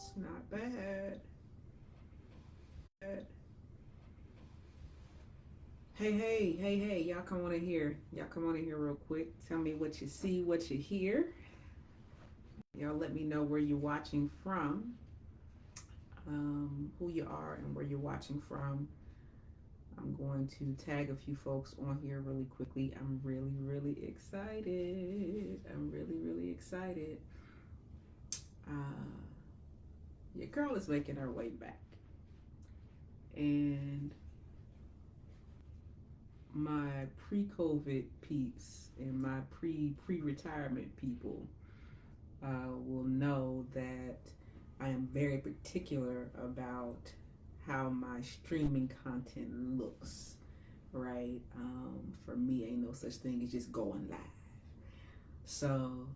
It's not bad. Hey, y'all come on in here. Y'all come on in here real quick. Tell me what you see, what you hear. Y'all let me know where you're watching from, who you are, and where you're watching from. I'm going to tag a few folks on here really quickly. I'm really excited. I'm really excited. Uh, your girl is making her way back. And my pre-COVID peeps and my pre-retirement people will know that I am very particular about how my streaming content looks. Right? For me, ain't no such thing as just going live. So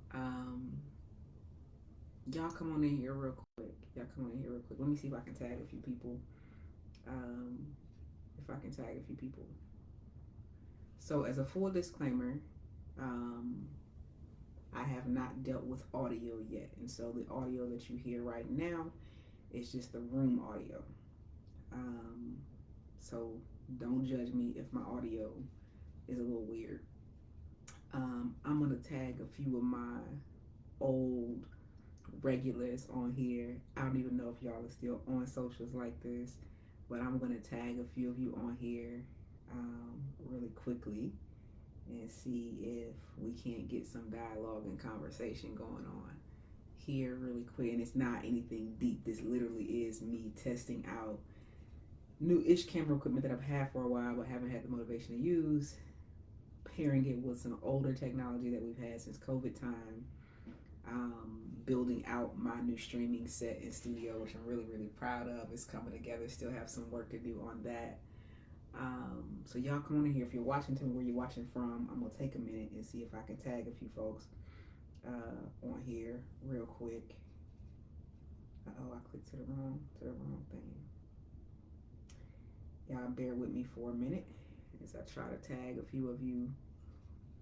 y'all come on in here real quick. Y'all come on in here real quick. Let me see if I can tag a few people. Um, if I can tag a few people. So, as a full disclaimer, um, I have not dealt with audio yet. And so, the audio that you hear right now is just the room audio. Um, so, don't judge me if my audio is a little weird. I'm going to tag a few of my old regulars on here. I don't even know if y'all are still on socials like this, but I'm going to tag a few of you on here really quickly and see if we can't get some dialogue and conversation going on here really quick. And it's not anything deep. This literally is me testing out new-ish camera equipment that I've had for a while but haven't had the motivation to use, pairing it with some older technology that we've had since COVID time, building out my new streaming set in studio, which I'm really proud of. It's coming together. Still have some work to do on that. So y'all come on in here. If you're watching, tell me where you're watching from. I'm gonna take a minute and see if I can tag a few folks on here real quick. Oh, I clicked to the wrong thing. Y'all bear with me for a minute as I try to tag a few of you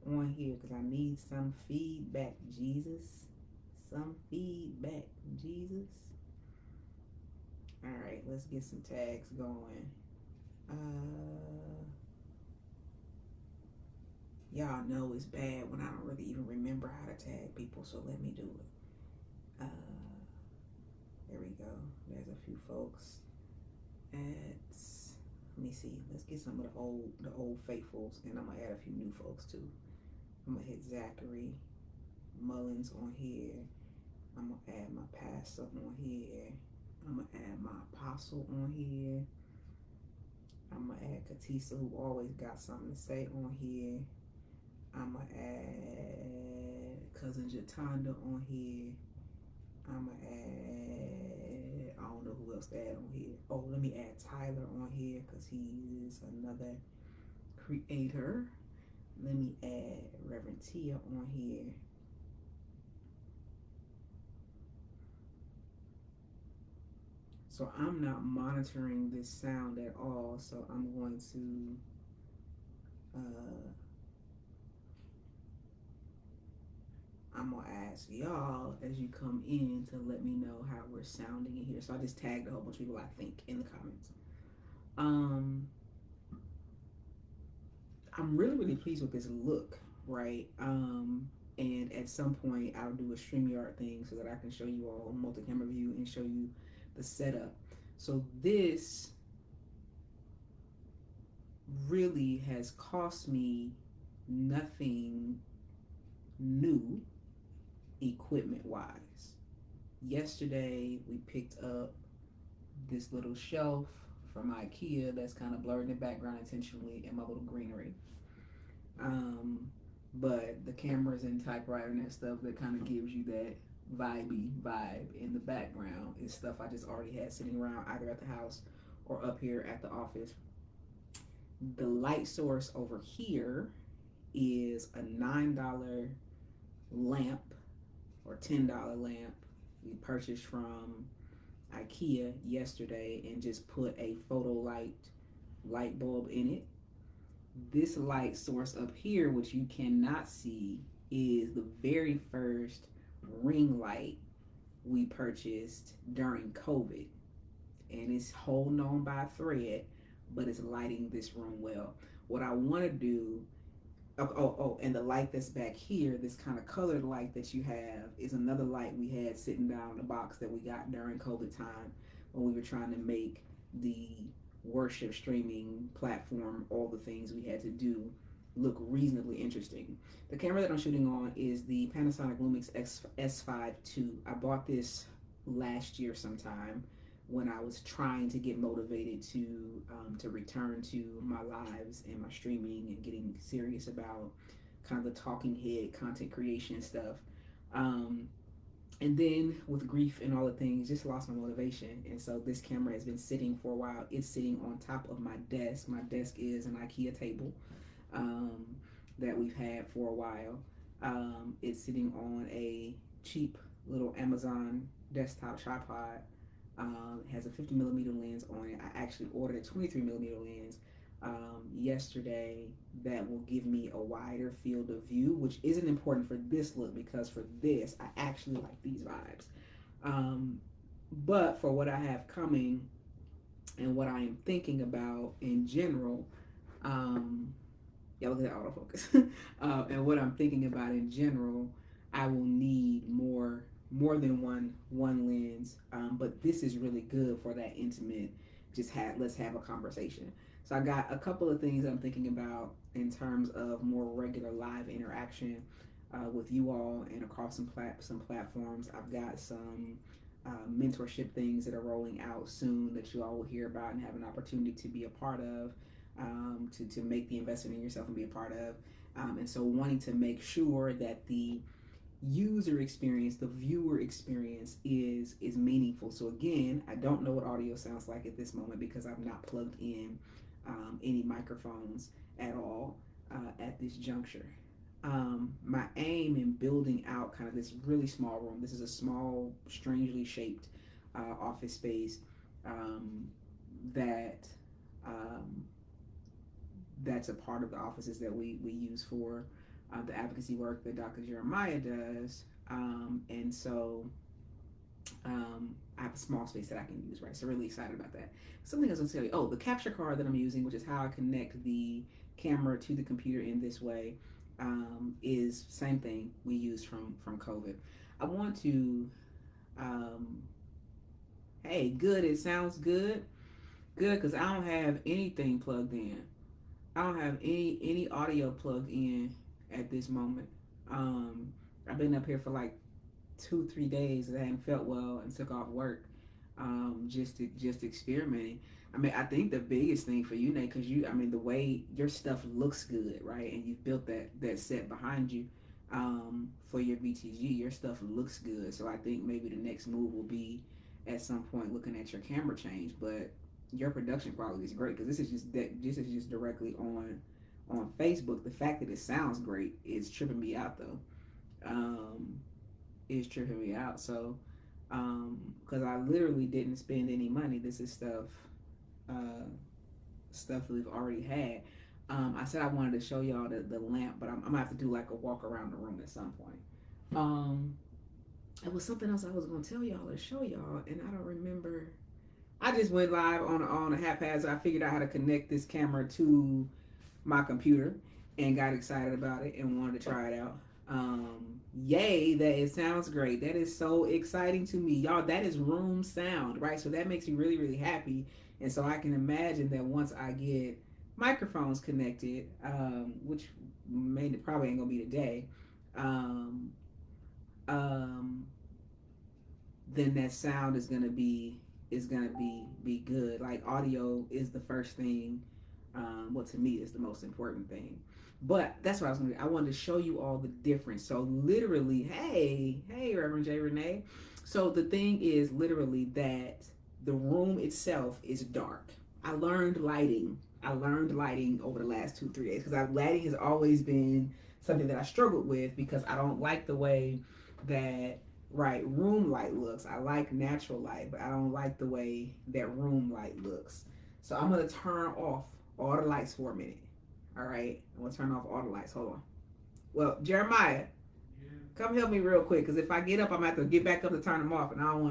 on here because I need some feedback, Jesus. Some feedback, Jesus. All right, let's get some tags going. Y'all know it's bad when I don't really even remember how to tag people, so let me do it. There we go. There's a few folks. Let me see. Let's get some of the old faithfuls, and I'm gonna add a few new folks too. I'm gonna hit Zachary Mullins on here. I'm gonna add my pastor on here. I'm gonna add my apostle on here. I'm gonna add Katisa, who always got something to say on here. I'm gonna add cousin Jatanda on here. I'm gonna add, I don't know who else to add on here. Oh, let me add Tyler on here because he is another creator. Let me add Reverend Tia on here. So I'm not monitoring this sound at all. So I'm going to I'm gonna ask y'all as you come in to let me know how we're sounding in here. So I just tagged a whole bunch of people I think in the comments. I'm really pleased with this look, right? And at some point I'll do a StreamYard thing so that I can show you all a multi-camera view and show you the setup. So this really has cost me nothing new equipment wise. Yesterday we picked up this little shelf from IKEA that's kind of blurred in the background intentionally in my little greenery. But the cameras and typewriter and that stuff that kind of gives you that vibe in the background is stuff I just already had sitting around either at the house or up here at the office. The light source over here is a $9 lamp or $10 lamp we purchased from IKEA yesterday and just put a photo light bulb in it. This light source up here, which you cannot see, is the very first ring light we purchased during COVID, and it's holding on by a thread, but it's lighting this room well. What I want to do, and the light that's back here, this kind of colored light that you have, is another light we had sitting down in the box that we got during COVID time when we were trying to make the worship streaming platform, all the things we had to do, look reasonably interesting. The camera that I'm shooting on is the Panasonic Lumix S5 II. I bought this last year sometime when I was trying to get motivated to return to my lives and my streaming and getting serious about kind of the talking head content creation stuff. Um, and then with grief and all the things, just lost my motivation. And so this camera has been sitting for a while. It's sitting on top of my desk. My desk is an IKEA table um, that we've had for a while. It's sitting on a cheap little Amazon desktop tripod. It has a 50 millimeter lens on it. I actually ordered a 23 millimeter lens yesterday that will give me a wider field of view, which isn't important for this look because for this, I actually like these vibes. But for what I have coming and what I am thinking about in general, yeah, look at that autofocus. And what I'm thinking about in general, I will need more than one lens. But this is really good for that intimate. Let's have a conversation. So I got a couple of things I'm thinking about in terms of more regular live interaction with you all and across some platforms. I've got some mentorship things that are rolling out soon that you all will hear about and have an opportunity to be a part of. To make the investment in yourself and be a part of. And so wanting to make sure that the user experience, the viewer experience is meaningful. So again, I don't know what audio sounds like at this moment because I've not plugged in any microphones at all at this juncture. My aim in building out kind of this really small room, this is a small, strangely shaped office space that that's a part of the offices that we use for the advocacy work that Dr. Jeremiah does. And so I have a small space that I can use, right? So really excited about that. Something else I'll tell you, the capture card that I'm using, which is how I connect the camera to the computer in this way, is same thing we used from COVID. I want to, hey, good, it sounds good, because I don't have anything plugged in. I don't have any audio plugged in at this moment. I've been up here for like 2-3 days that I hadn't felt well and took off work, just experimenting. I mean, I think the biggest thing for you, Nate, because the way your stuff looks good, right, and you've built that set behind you for your BTG, your stuff looks good. So I think maybe the next move will be at some point looking at your camera change, but your production quality is great because this is just directly on Facebook. The fact that it sounds great is tripping me out though. Is tripping me out. So because I literally didn't spend any money. This is stuff that we've already had. I said I wanted to show y'all the lamp, but I'm gonna have to do like a walk around the room at some point. It was something else I was gonna tell y'all or show y'all, and I don't remember. I just went live on a haphazard. I figured out how to connect this camera to my computer and got excited about it and wanted to try it out. Yay, that it sounds great. That is so exciting to me. Y'all, that is room sound, right? So that makes me really, really happy. And so I can imagine that once I get microphones connected, which probably ain't gonna be today, then that sound is gonna be good. Like audio is the first thing. To me is the most important thing. But that's what I was gonna do. I wanted to show you all the difference. So literally, hey, Reverend J. Renee. So the thing is literally that the room itself is dark. I learned lighting over the last 2-3 days because lighting has always been something that I struggled with because I don't like the way that room light looks. I like natural light, but I don't like the way that room light looks. So I'm gonna turn off all the lights for a minute. All right, I'm gonna turn off all the lights. Hold on. Well, Jeremiah, Come help me real quick, because if I get up, I'm gonna have to get back up to turn them off, and I don't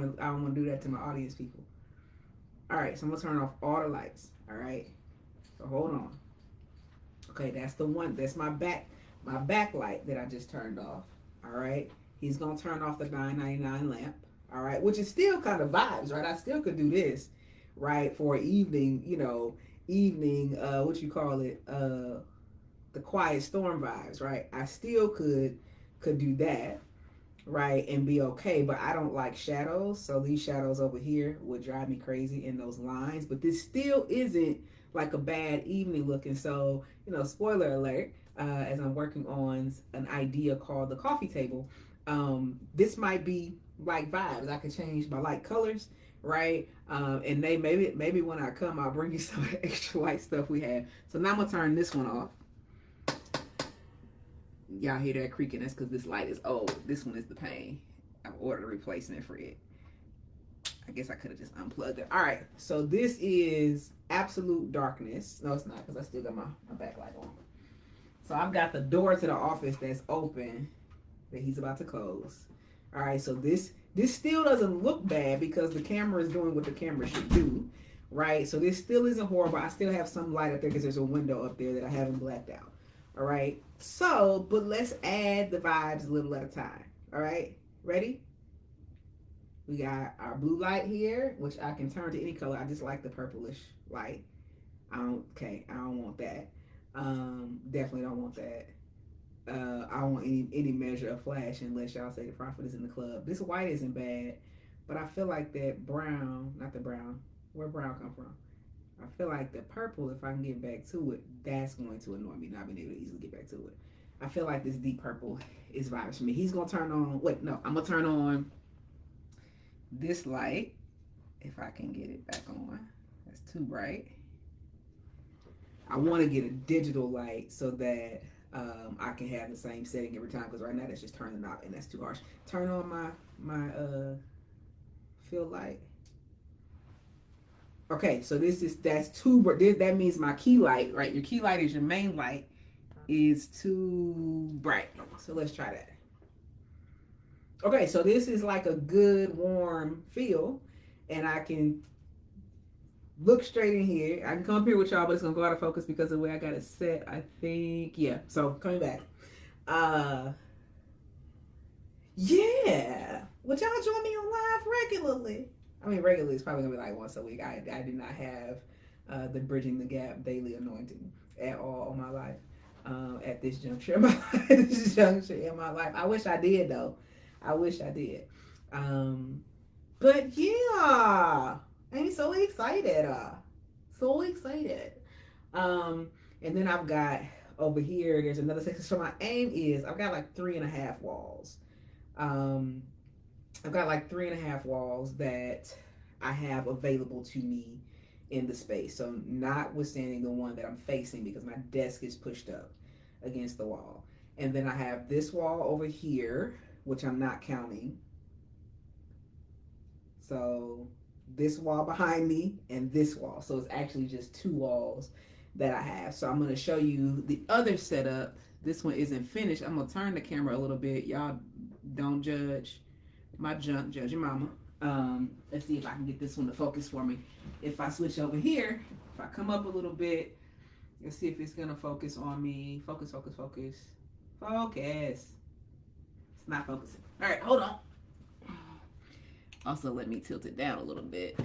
want to do that to my audience people. All right, so I'm gonna turn off all the lights. All right, so hold on. Okay, that's the one. That's my backlight that I just turned off. All right, he's gonna turn off the 999 lamp. All right, which is still kind of vibes, right? I still could do this, right, for evening. Evening. What you call it? The quiet storm vibes, right? I still could do that, right, and be okay. But I don't like shadows, so these shadows over here would drive me crazy in those lines. But this still isn't like a bad evening looking. So spoiler alert. As I'm working on an idea called the coffee table, this might be like vibes. I could change my light colors, right? And maybe when I come, I'll bring you some of the extra light stuff we have. So now I'm gonna turn this one off. Y'all hear that creaking? That's because this light is old. This one is the pain. I've ordered a replacement for it. I guess I could have just unplugged it. All right, so this is absolute darkness. No, it's not, because I still got my backlight on. So I've got the door to the office that's open that he's about to close. All right, so this still doesn't look bad because the camera is doing what the camera should do, right? So this still isn't horrible. I still have some light up there because there's a window up there that I haven't blacked out. All right, so, but let's add the vibes a little at a time. All right, ready? We got our blue light here, which I can turn to any color. I just like the purplish light. I don't want that. Definitely don't want that. I don't want any measure of flash unless y'all say the prophet is in the club. This white isn't bad, but I feel like that brown, not the brown, where brown come from? I feel like the purple, if I can get back to it, that's going to annoy me, not being able to easily get back to it. I feel like this deep purple is vibes for me. He's going to turn on, I'm going to turn on this light, if I can get it back on. That's too bright. I want to get a digital light so that I can have the same setting every time, because right now that's just turning out and that's too harsh. Turn on my fill light. Okay, so that means my key light, right? Your key light is your main light, is too bright. So let's try that. Okay, so this is like a good warm feel, and I can look straight in here. I can come up here with y'all, but it's gonna go out of focus because of the way I got it set, I think. Yeah, so coming back. Yeah. Would y'all join me on live regularly? I mean, regularly is probably gonna be like once a week. I did not have the Bridging the Gap daily anointing at all on my life. At this juncture in my life. I wish I did though. I wish I did. But yeah, I'm so excited. So excited. And then I've got over here, there's another section. So my aim is I've got like 3.5 walls. I've got like 3.5 walls that I have available to me in the space. So notwithstanding the one that I'm facing, because my desk is pushed up against the wall. And then I have this wall over here, which I'm not counting. So this wall behind me and this wall. So it's actually just 2 walls that I have. So I'm going to show you the other setup. This one isn't finished. I'm going to turn the camera a little bit. Y'all don't judge my junk, judge your mama. Let's see if I can get this one to focus for me. If I switch over here, if I come up a little bit, let's see if it's going to focus on me. Focus, focus, focus. Focus. It's not focusing. All right, hold on. Also, let me tilt it down a little bit.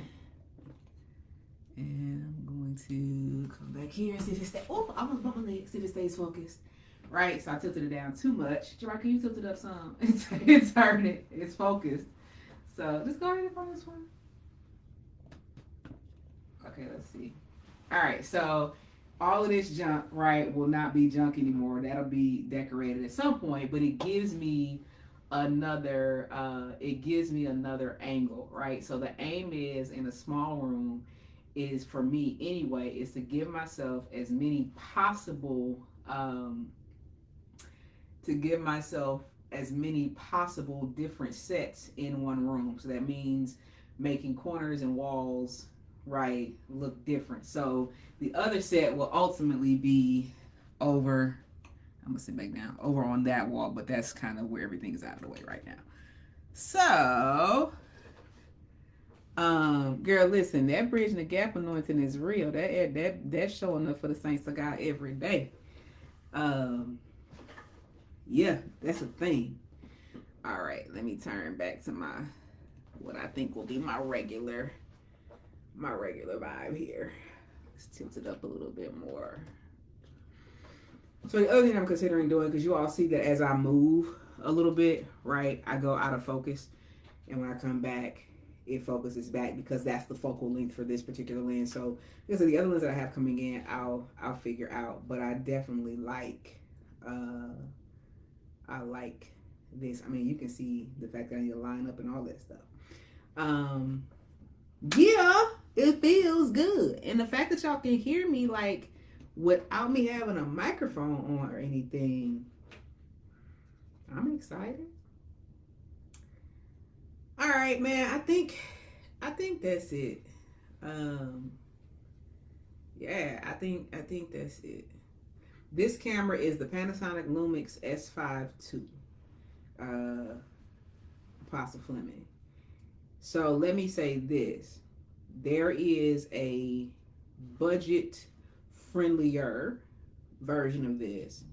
And I'm going to come back here and see if it stays. Oh, I'm gonna bump my leg, see if it stays focused. Right, so I tilted it down too much. Gerard, can you tilt it up some? It's turning it. It's focused. So just go ahead and find this one. Okay, let's see. All right, so all of this junk, right, will not be junk anymore. That'll be decorated at some point, but it gives me another angle, right? So the aim is in a small room is, for me anyway, is to give myself as many possible different sets in one room. So that means making corners and walls, right, look different. So the other set will ultimately be over I'm gonna sit back down over on that wall, but that's kind of where everything is out of the way right now. So, girl, listen, that bridging the gap anointing is real. That's showing up for the saints of God every day. Um, yeah, that's a thing. All right, let me turn back to my what I think will be my regular vibe here. Let's tilt it up a little bit more. So the other thing I'm considering doing, because you all see that as I move a little bit, right, I go out of focus, and when I come back, it focuses back because that's the focal length for this particular lens. So because of the other lens that I have coming in, I'll figure out. But I definitely I like this. I mean, you can see the fact that I need to line up and all that stuff. Yeah, it feels good, and the fact that y'all can hear me like without me having a microphone on or anything, I'm excited. All right, man. I think that's it. Yeah, I think that's it. This camera is the Panasonic Lumix S5 II. Apostle Fleming. So let me say this. There is a budget friendlier version of this.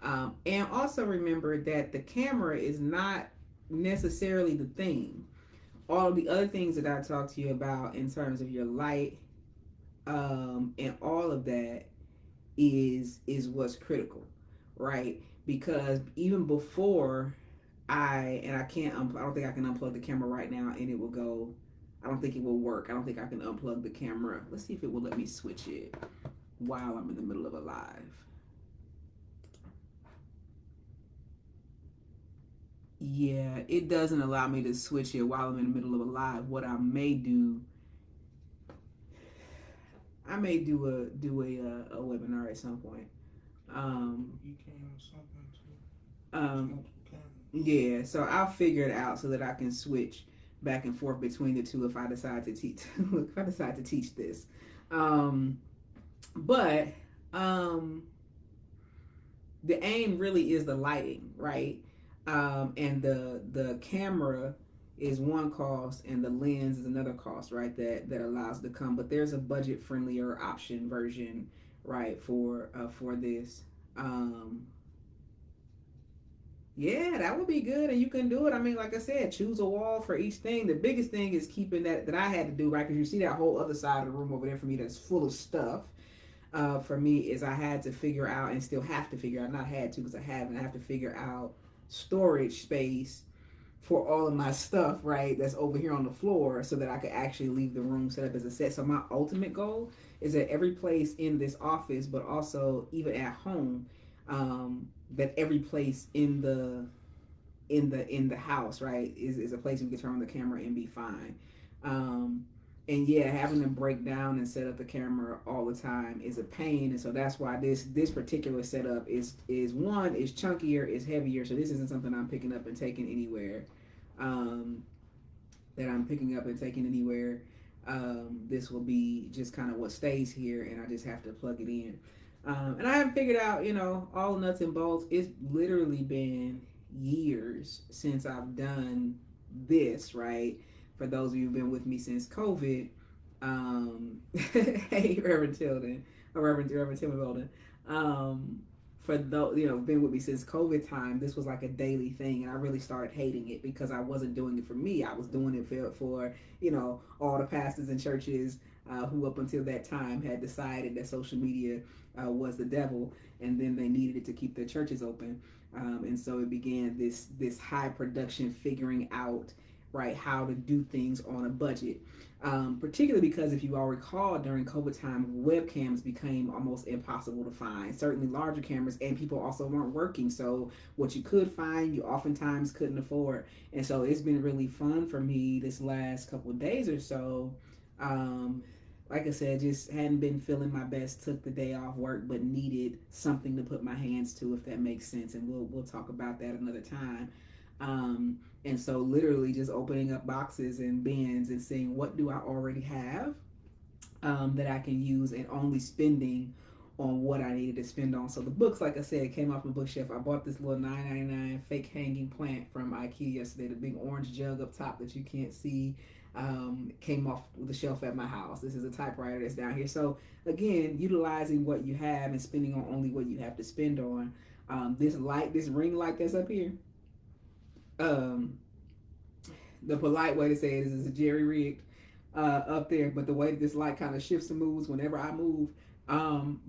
And also remember that the camera is not necessarily the thing. All of the other things that I talked to you about in terms of your light, and all of that is what's critical, right? Because even before I don't think I can unplug the camera right now and it will go. I don't think it will work. I don't think I can unplug the camera. Let's see if it will let me switch it while I'm in the middle of a live. Yeah, it doesn't allow me to switch it while I'm in the middle of a live. What I may do, I may do a webinar at some point. Yeah, so I'll figure it out so that I can switch back and forth between the two if I decide to teach. If I decide to teach this, but the aim really is the lighting, right? And the camera is one cost and the lens is another cost, right? That allows to come, but there's a budget friendlier option version, right, for this. Yeah, that would be good, and you can do it. I mean, like I said, choose a wall for each thing. The biggest thing is keeping that I had to do, right? Because you see that whole other side of the room over there for me that's full of stuff. For me is I had to figure out and still have to figure out, not had to because I haven't, I have to figure out storage space for all of my stuff, right, that's over here on the floor so that I could actually leave the room set up as a set. So my ultimate goal is that every place in this office, but also even at home, that every place in the house, right, is a place we can turn on the camera and be fine. And yeah, having to break down and set up the camera all the time is a pain, and so that's why this particular setup is chunkier, is heavier. So this isn't something I'm picking up and taking anywhere. This will be just kind of what stays here, and I just have to plug it in. And I haven't figured out, all the nuts and bolts. It's literally been years since I've done this, right? For those of you who've been with me since COVID, hey, Reverend Tilden, or Reverend Tim Bolden, for those, been with me since COVID time, this was like a daily thing, and I really started hating it because I wasn't doing it for me. I was doing it for all the pastors and churches who up until that time had decided that social media was the devil, and then they needed it to keep their churches open, and so it began this high production figuring out, right, how to do things on a budget. Particularly because if you all recall, during COVID time, webcams became almost impossible to find, certainly larger cameras, and people also weren't working. So what you could find, you oftentimes couldn't afford. And so it's been really fun for me this last couple of days or so. Like I said, just hadn't been feeling my best, took the day off work, but needed something to put my hands to, if that makes sense. And we'll talk about that another time. And so literally just opening up boxes and bins and seeing what do I already have that I can use, and only spending on what I needed to spend on. So the books, like I said, came off my bookshelf. I bought this little $9.99 fake hanging plant from IKEA yesterday, the big orange jug up top that you can't see. Came off the shelf at my house. This is a typewriter that's down here. So again, utilizing what you have and spending on only what you have to spend on. This light, this ring light that's up here, the polite way to say it is a jerry rigged up there, but the way that this light kind of shifts and moves whenever I move. And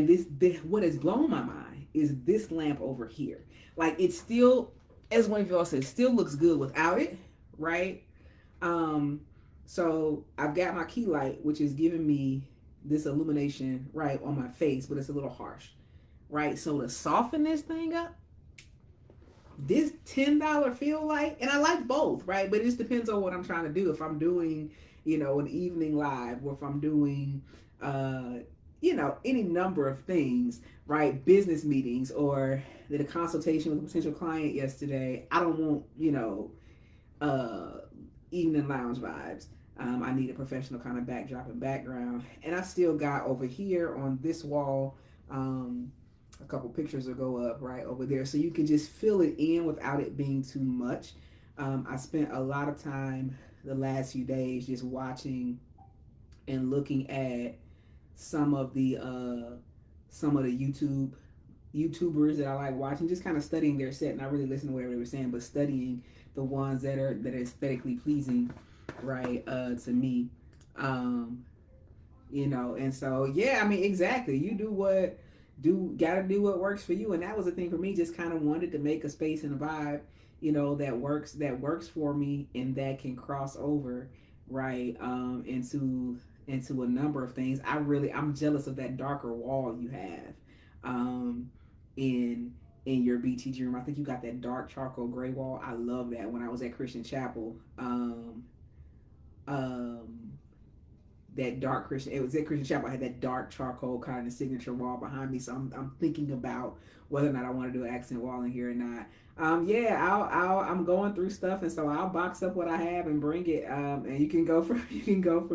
this what has blown my mind is this lamp over here. Like, it still, as one of y'all said, still looks good without it, right? So I've got my key light, which is giving me this illumination right on my face, but it's a little harsh, right? So to soften this thing up, this $10 field light, and I like both, right? But it just depends on what I'm trying to do. If I'm doing, an evening live, or if I'm doing, any number of things, right? Business meetings, or did a consultation with a potential client yesterday. I don't want, evening lounge vibes. I need a professional kind of backdrop and background. And I still got over here on this wall, a couple pictures will go up right over there, so you can just fill it in without it being too much. I spent a lot of time the last few days just watching and looking at some of the YouTubers that I like watching, just kind of studying their set, not really listening to whatever they were saying, but studying the ones that are aesthetically pleasing, right, to me. And so exactly, you gotta do what works for you. And that was the thing for me, just kind of wanted to make a space and a vibe, that works for me, and that can cross over, right, into a number of things. I'm jealous of that darker wall you have in your BTG room. I think you got that dark charcoal gray wall. I love that. When I was at Christian Chapel, that dark Christian, it was at Christian Chapel, I had that dark charcoal kind of signature wall behind me. So I'm thinking about whether or not I want to do an accent wall in here or not. I'm going through stuff, and so I'll box up what I have and bring it, and you can go from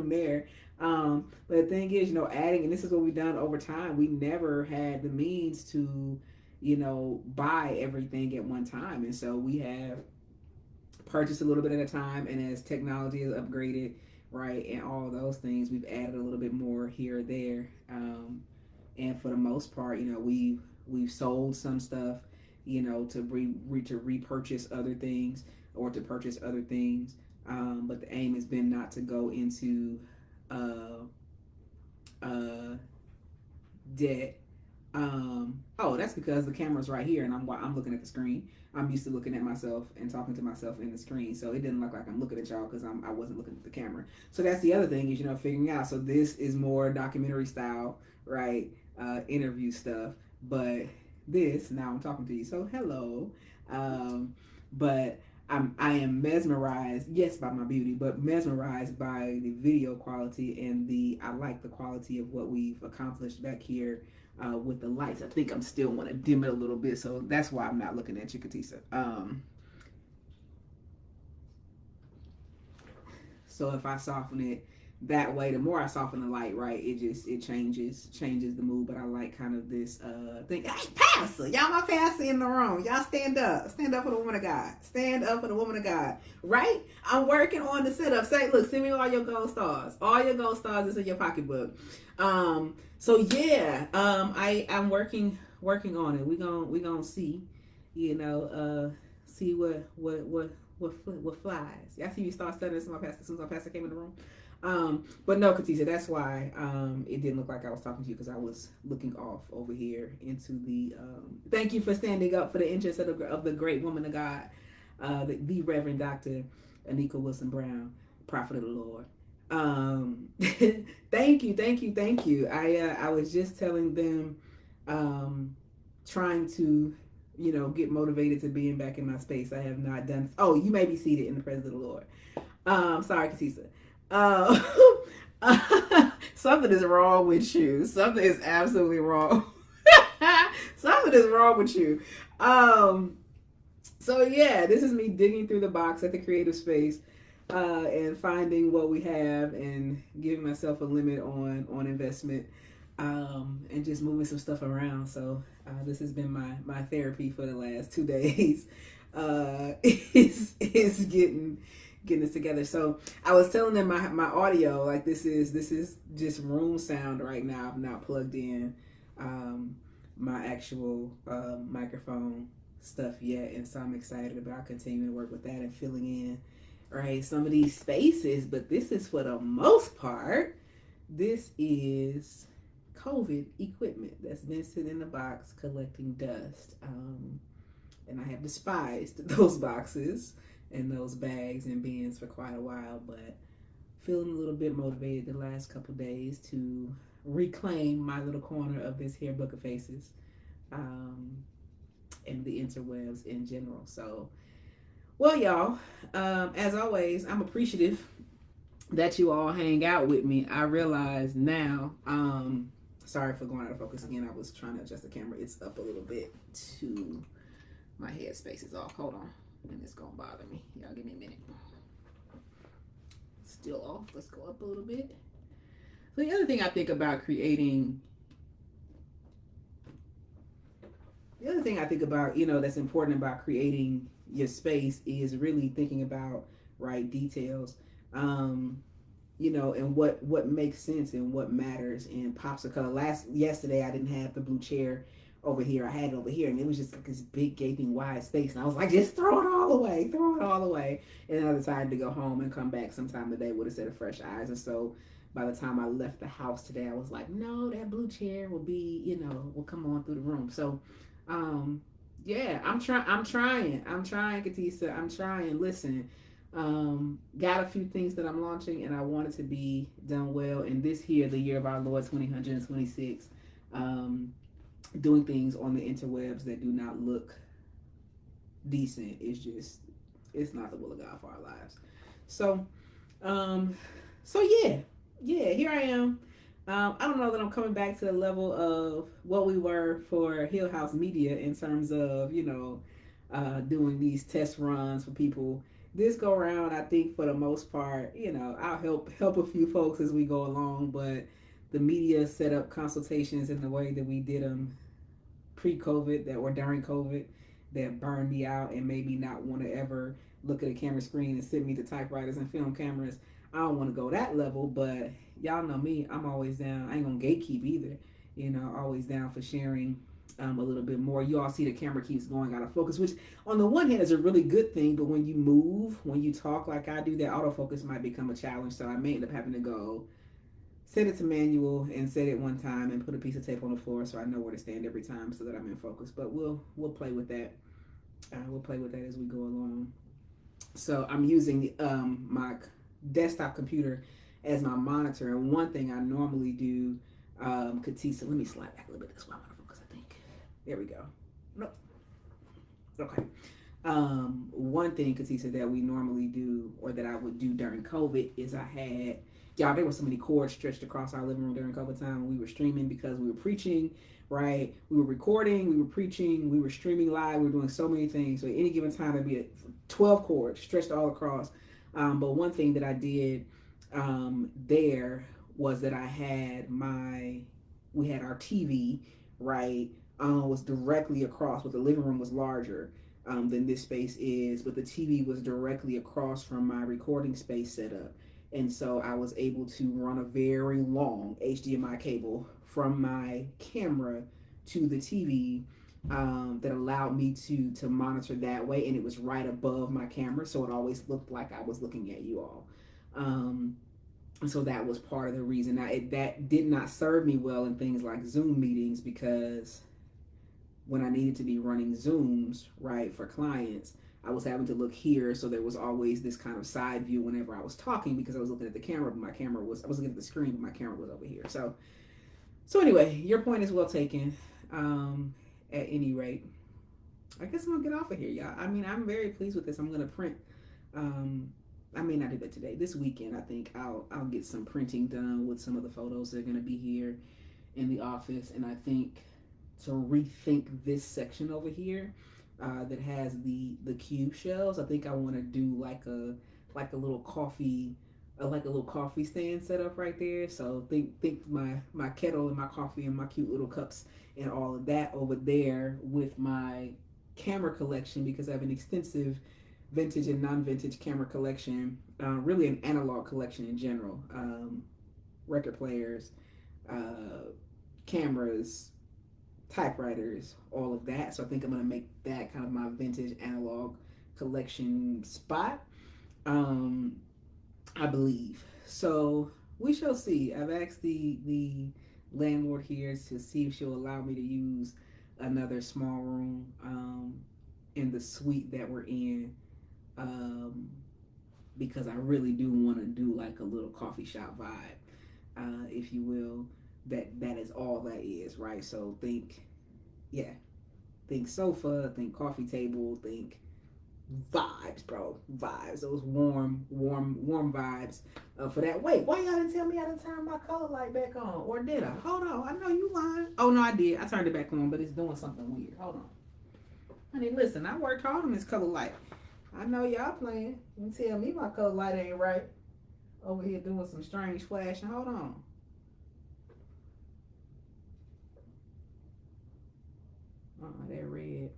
there. But the thing is, adding, and this is what we've done over time. We never had the means to, buy everything at one time, and so we have purchased a little bit at a time. And as technology is upgraded, right, and all those things, we've added a little bit more here or there. And for the most part, we've sold some stuff, to repurchase other things, or to purchase other things. But the aim has been not to go into debt. That's because the camera's right here, and I'm looking at the screen. I'm used to looking at myself and talking to myself in the screen, so it didn't look like I'm looking at y'all because I wasn't looking at the camera. So that's the other thing is, figuring out. So this is more documentary style, right? Interview stuff. But this, now I'm talking to you, so hello. But I am mesmerized, yes, by my beauty, but mesmerized by the video quality, and I like the quality of what we've accomplished back here with the lights. I think I'm still want to dim it a little bit, so that's why I'm not looking at you, Katisa. So if I soften it that way, the more I soften the light, right, it changes the mood. But I like kind of this thing. Hey, pastor, y'all, my pastor in the room. Y'all stand up for the woman of God. Stand up for the woman of God, right? I'm working on the setup. Send me all your gold stars. All your gold stars is in your pocketbook. So yeah, I'm working on it. We gonna see, see what flies. Y'all see me start stuttering as soon as my pastor came in the room. But no, Katisa, that's why it didn't look like I was talking to you, because I was looking off over here into the. Thank you for standing up for the interests of the great woman of God, the Reverend Dr. Anika Wilson Brown, prophet of the Lord. Thank you. I was just telling them, trying to, get motivated to being back in my space. I have not done. Oh, you may be seated in the presence of the Lord. Sorry, Katisa. Something is wrong with you. Something is absolutely wrong. Something is wrong with you. So yeah, this is me digging through the box at the creative space, and finding what we have and giving myself a limit on investment. and just moving some stuff around. So this has been my therapy for the last 2 days. Is getting this together. So I was telling them my audio, like this is just room sound right now. I've not plugged in my actual microphone stuff yet, and so I'm excited about continuing to work with that and filling in right some of these spaces. But this is, for the most part, this is COVID equipment that's been sitting in the box collecting dust. And I have despised those boxes and those bags and bins for quite a while, but feeling a little bit motivated the last couple days to reclaim my little corner of this here book of faces, and the interwebs in general. So, well, y'all, as always, I'm appreciative that you all hang out with me. I realize now, sorry for going out of focus again. I was trying to adjust the camera. It's up a little bit too. My headspace is off. Hold on. And it's going to bother me. Y'all give me a minute. Still off. Let's go up a little bit. So the other thing I think about creating, that's important about creating your space is really thinking about right details, and what makes sense and what matters and pops of color. Yesterday I didn't have the blue chair over here. I had it over here, and it was just like this big gaping wide space, and I was like, just throw it all away. And then I decided to go home and come back sometime today with a set of fresh eyes. And so by the time I left the house today, I was like, no, that blue chair will be, will come on through the room. So yeah, I'm trying, Katisa. I'm trying. Listen, got a few things that I'm launching, and I want it to be done well. And this here, the year of our Lord 2026, doing things on the interwebs that do not look decent it's not the will of God for our lives. So yeah, here I am. I don't know that I'm coming back to the level of what we were for Hill House Media in terms of doing these test runs for people. This go around, I think for the most part, I'll help a few folks as we go along, but the media set up consultations in the way that we did them pre-COVID or during COVID that burned me out and made me not want to ever look at a camera screen and send me to typewriters and film cameras. I don't want to go that level, but y'all know me. I'm always down. I ain't gonna gatekeep either. Always down for sharing a little bit more. You all see the camera keeps going out of focus, which on the one hand is a really good thing, but when you move, when you talk like I do, that autofocus might become a challenge. So I may end up having to go set it to manual and set it one time and put a piece of tape on the floor so I know where to stand every time so that I'm in focus. But we'll play with that. We'll play with that as we go along. So I'm using my desktop computer as my monitor, and one thing I normally do, Katisa, let me slide back a little bit. That's why I'm out of focus, I think. There we go. Nope. Okay. One thing, Katisa, that we normally do, or that I would do during COVID, is there were so many cords stretched across our living room during COVID time when we were streaming because we were preaching, right? We were recording, we were preaching, we were streaming live, we were doing so many things. So at any given time, there'd be 12 cords stretched all across. But one thing that I did there was that we had our TV, right, was directly across, but the living room was larger than this space is, but the TV was directly across from my recording space setup. And so I was able to run a very long HDMI cable from my camera to the TV that allowed me to monitor that way. And it was right above my camera, so it always looked like I was looking at you all. And so that was part of the reason. Now, that did not serve me well in things like Zoom meetings, because when I needed to be running Zooms, right, for clients, I was having to look here, so there was always this kind of side view whenever I was talking because I was looking at the camera, but I was looking at the screen, but my camera was over here. So anyway, your point is well taken. At any rate, I guess I'm gonna get off of here, y'all. I mean, I'm very pleased with this. I'm gonna print. I may not do that today. This weekend, I think I'll get some printing done with some of the photos that are gonna be here in the office, and I think to rethink this section over here. That has the cube shelves. I think I want to do like a little coffee like a little coffee stand set up right there. So think my kettle and my coffee and my cute little cups and all of that over there with my camera collection, because I have an extensive vintage and non-vintage camera collection, really an analog collection in general, record players, uh, cameras, typewriters, all of that. So I think I'm gonna make that kind of my vintage analog collection spot. Um, I believe. So we shall see. I've asked the landlord here to see if she'll allow me to use another small room in the suite that we're in, um, because I really do want to do like a little coffee shop vibe, if you will. That is all that is, right? So yeah, think sofa, think coffee table, think vibes, bro. Vibes. Those warm vibes for that. Wait, why y'all didn't tell me I didn't turn my color light back on? Or did I? Hold on. I know you lying. Oh, no, I did. I turned it back on, but it's doing something weird. Hold on. Honey, listen, I worked hard on this color light. I know y'all playing. You tell me my color light ain't right. Over here doing some strange flashing. Hold on. That red.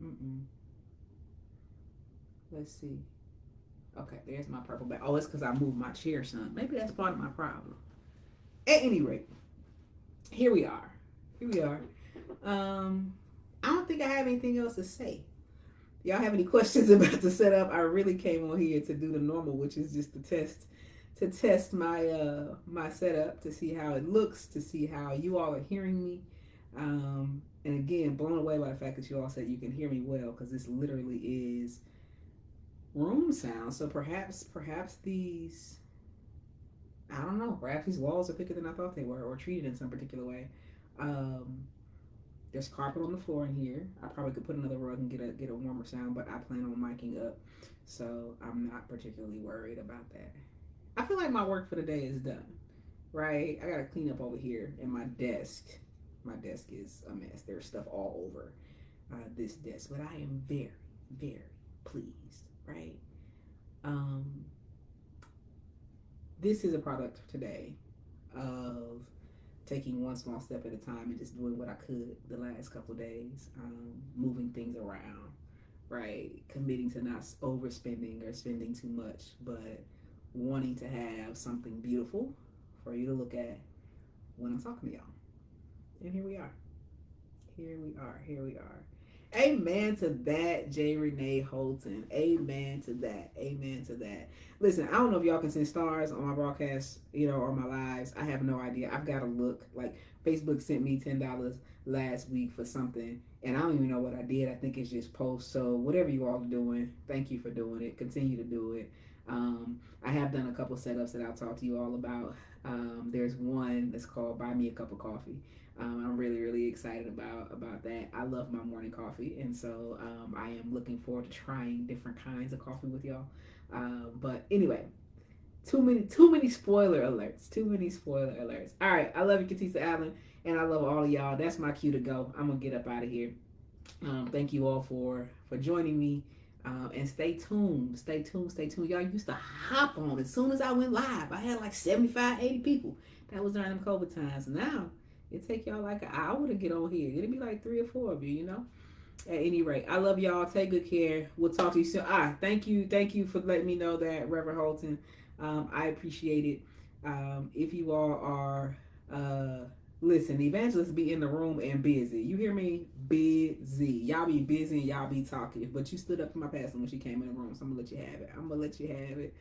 Let's see. Okay, there's my purple bag. Oh, it's because I moved my chair, son. Maybe that's part of my problem. At any rate, here we are. Here we are. I don't think I have anything else to say. Y'all have any questions about the setup? I really came on here to do the normal, which is just to test my setup, to see how it looks, to see how you all are hearing me. And again, blown away by the fact that you all said you can hear me well, because this literally is room sound. So perhaps these, I don't know, perhaps these walls are thicker than I thought they were, or treated in some particular way. There's carpet on the floor in here. I probably could put another rug and get a warmer sound, but I plan on miking up, so I'm not particularly worried about that. I feel like my work for the day is done, right? I gotta clean up over here in my desk. My desk is a mess. There's stuff all over this desk, but I am very, very pleased, right? Um, this is a product today of taking one small step at a time and just doing what I could the last couple of days, moving things around, right? Committing to not overspending or spending too much, but wanting to have something beautiful for you to look at when I'm talking to y'all. And here we are. Here we are. Here we are. Amen to that, J. Renee Holton. Amen to that. Amen to that. Listen, I don't know if y'all can send stars on my broadcast, or my lives. I have no idea. I've got to look. Like, Facebook sent me $10 last week for something, and I don't even know what I did. I think it's just posts. So whatever you all are doing, thank you for doing it. Continue to do it. I have done a couple setups that I'll talk to you all about. There's one that's called Buy Me a Cup of Coffee. I'm really, really excited about that. I love my morning coffee, and so I am looking forward to trying different kinds of coffee with y'all. But anyway, too many spoiler alerts. Too many spoiler alerts. All right, I love you, Katisa Allen, and I love all of y'all. That's my cue to go. I'm gonna get up out of here. Thank you all for joining me. And stay tuned. Y'all used to hop on as soon as I went live. I had like 75, 80 people. That was during them COVID times. Now it take y'all like an hour to get on here. It'll be like 3 or 4 of you, At any rate, I love y'all. Take good care. We'll talk to you soon. Thank you for letting me know that, Reverend Holton. I appreciate it. If you all are listen, evangelists be in the room and busy. You hear me? Busy. Y'all be busy and y'all be talking. But you stood up for my pastor when she came in the room, so I'm gonna let you have it.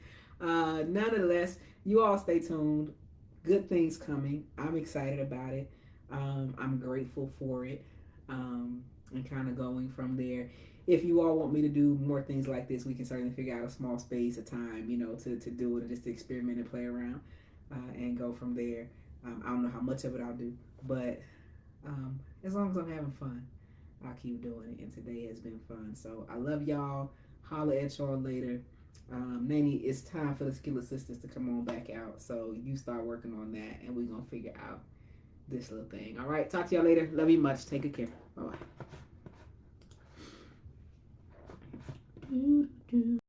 Nonetheless, you all stay tuned. Good things coming. I'm excited about it. I'm grateful for it. And kind of going from there. If you all want me to do more things like this, we can certainly figure out a small space, a time, to do it, and just to experiment and play around, and go from there. I don't know how much of it I'll do, but as long as I'm having fun, I'll keep doing it. And today has been fun. So I love y'all. Holla at y'all later. Nanny, it's time for the Skillet Sisters to come on back out. So you start working on that, and we're going to figure out this little thing. All right. Talk to y'all later. Love you much. Take good care. Bye-bye.